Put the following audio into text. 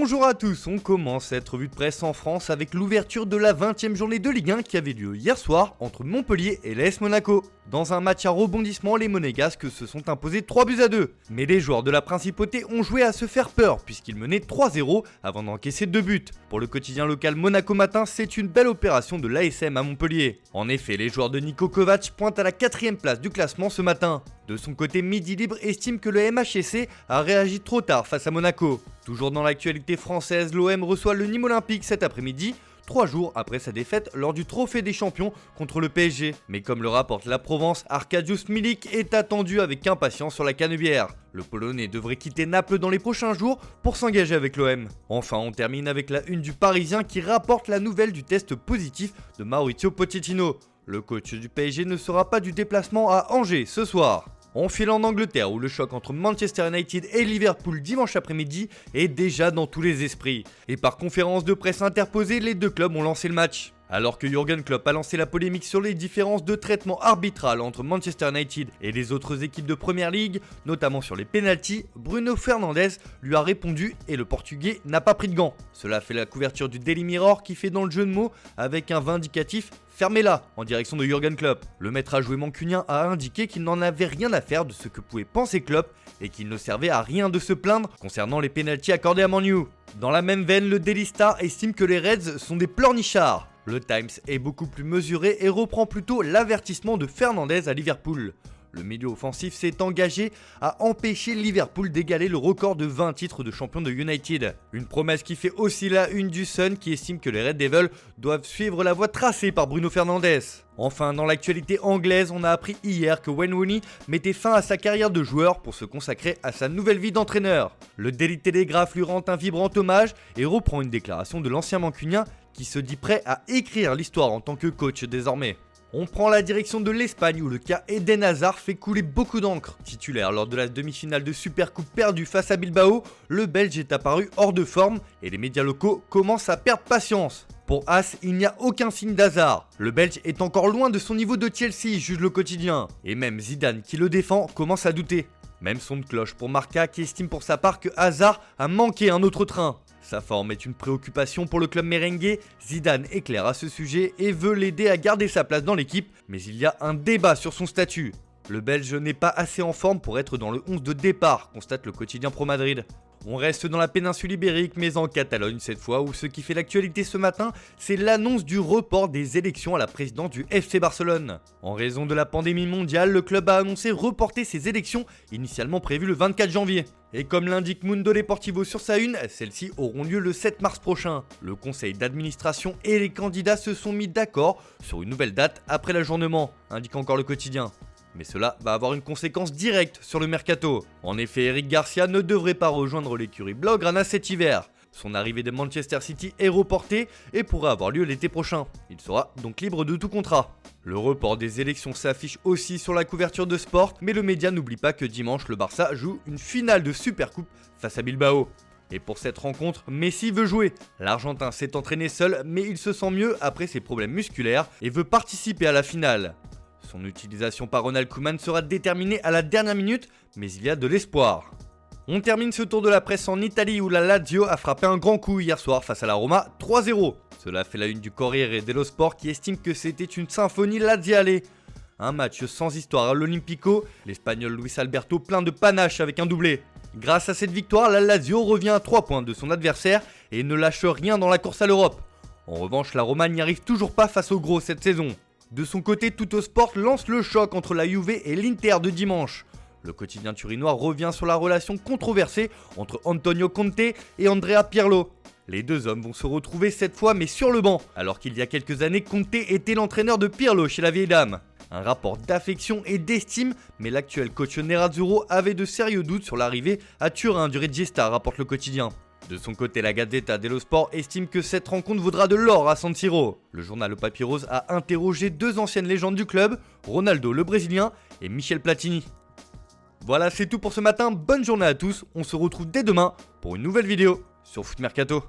Bonjour à tous, on commence cette revue de presse en France avec l'ouverture de la 20e journée de Ligue 1 qui avait lieu hier soir entre Montpellier et l'AS Monaco. Dans un match à rebondissement, les Monégasques se sont imposés 3-2. Mais les joueurs de la Principauté ont joué à se faire peur puisqu'ils menaient 3-0 avant d'encaisser 2 buts. Pour le quotidien local Monaco Matin, c'est une belle opération de l'ASM à Montpellier. En effet, les joueurs de Niko Kovac pointent à la 4e place du classement ce matin. De son côté, Midi Libre estime que le MHSC a réagi trop tard face à Monaco. Toujours dans l'actualité française, l'OM reçoit le Nîmes Olympique cet après-midi, 3 jours après sa défaite lors du Trophée des Champions contre le PSG. Mais comme le rapporte la Provence, Arkadiusz Milik est attendu avec impatience sur la canebière. Le Polonais devrait quitter Naples dans les prochains jours pour s'engager avec l'OM. Enfin, on termine avec la une du Parisien qui rapporte la nouvelle du test positif de Mauricio Pochettino. Le coach du PSG ne sera pas du déplacement à Angers ce soir. On file en Angleterre où le choc entre Manchester United et Liverpool dimanche après-midi est déjà dans tous les esprits. Et par conférence de presse interposée, les deux clubs ont lancé le match. Alors que Jürgen Klopp a lancé la polémique sur les différences de traitement arbitral entre Manchester United et les autres équipes de Premier League, notamment sur les pénaltys, Bruno Fernandes lui a répondu et le Portugais n'a pas pris de gants. Cela fait la couverture du Daily Mirror qui fait dans le jeu de mots avec un vindicatif « Fermez-la » en direction de Jürgen Klopp. Le maître à jouer mancunien a indiqué qu'il n'en avait rien à faire de ce que pouvait penser Klopp et qu'il ne servait à rien de se plaindre concernant les pénaltys accordés à Man U. Dans la même veine, le Daily Star estime que les Reds sont des pleurnichards. Le Times est beaucoup plus mesuré et reprend plutôt l'avertissement de Fernandes à Liverpool. Le milieu offensif s'est engagé à empêcher Liverpool d'égaler le record de 20 titres de champion de United. Une promesse qui fait aussi la une du Sun qui estime que les Red Devils doivent suivre la voie tracée par Bruno Fernandes. Enfin, dans l'actualité anglaise, on a appris hier que Wayne Rooney mettait fin à sa carrière de joueur pour se consacrer à sa nouvelle vie d'entraîneur. Le Daily Telegraph lui rend un vibrant hommage et reprend une déclaration de l'ancien mancunien qui se dit prêt à écrire l'histoire en tant que coach désormais. On prend la direction de l'Espagne où le cas Eden Hazard fait couler beaucoup d'encre. Titulaire lors de la demi-finale de Supercoupe perdue face à Bilbao, le Belge est apparu hors de forme et les médias locaux commencent à perdre patience. Pour As, il n'y a aucun signe d'Hazard. Le Belge est encore loin de son niveau de Chelsea, juge le quotidien. Et même Zidane, qui le défend, commence à douter. Même son de cloche pour Marca qui estime pour sa part que Hazard a manqué un autre train. Sa forme est une préoccupation pour le club merengue, Zidane est clair à ce sujet et veut l'aider à garder sa place dans l'équipe, mais il y a un débat sur son statut. Le Belge n'est pas assez en forme pour être dans le 11 de départ, constate le quotidien Pro Madrid. On reste dans la péninsule ibérique, mais en Catalogne cette fois, où ce qui fait l'actualité ce matin, c'est l'annonce du report des élections à la présidence du FC Barcelone. En raison de la pandémie mondiale, le club a annoncé reporter ses élections, initialement prévues le 24 janvier. Et comme l'indique Mundo Deportivo sur sa une, celles-ci auront lieu le 7 mars prochain. Le conseil d'administration et les candidats se sont mis d'accord sur une nouvelle date après l'ajournement, indique encore le quotidien. Mais cela va avoir une conséquence directe sur le mercato. En effet, Eric Garcia ne devrait pas rejoindre l'écurie Blaugrana cet hiver. Son arrivée de Manchester City est reportée et pourrait avoir lieu l'été prochain. Il sera donc libre de tout contrat. Le report des élections s'affiche aussi sur la couverture de Sport, mais le média n'oublie pas que dimanche, le Barça joue une finale de Supercoupe face à Bilbao. Et pour cette rencontre, Messi veut jouer. L'Argentin s'est entraîné seul, mais il se sent mieux après ses problèmes musculaires et veut participer à la finale. Son utilisation par Ronald Koeman sera déterminée à la dernière minute, mais il y a de l'espoir. On termine ce tour de la presse en Italie où la Lazio a frappé un grand coup hier soir face à la Roma 3-0. Cela fait la une du Corriere dello Sport qui estime que c'était une symphonie laziale. Un match sans histoire à l'Olympico, l'Espagnol Luis Alberto plein de panache avec un doublé. Grâce à cette victoire, la Lazio revient à 3 points de son adversaire et ne lâche rien dans la course à l'Europe. En revanche, la Roma n'y arrive toujours pas face aux gros cette saison. De son côté, Tuttosport lance le choc entre la Juve et l'Inter de dimanche. Le quotidien turinois revient sur la relation controversée entre Antonio Conte et Andrea Pirlo. Les deux hommes vont se retrouver cette fois mais sur le banc, alors qu'il y a quelques années, Conte était l'entraîneur de Pirlo chez la vieille dame. Un rapport d'affection et d'estime, mais l'actuel coach Nerazzurro avait de sérieux doutes sur l'arrivée à Turin du Regista, rapporte le quotidien. De son côté, la Gazzetta dello Sport estime que cette rencontre vaudra de l'or à San Siro. Le journal Le Papyrose a interrogé 2 anciennes légendes du club, Ronaldo le Brésilien et Michel Platini. Voilà, c'est tout pour ce matin, bonne journée à tous, on se retrouve dès demain pour une nouvelle vidéo sur Foot Mercato.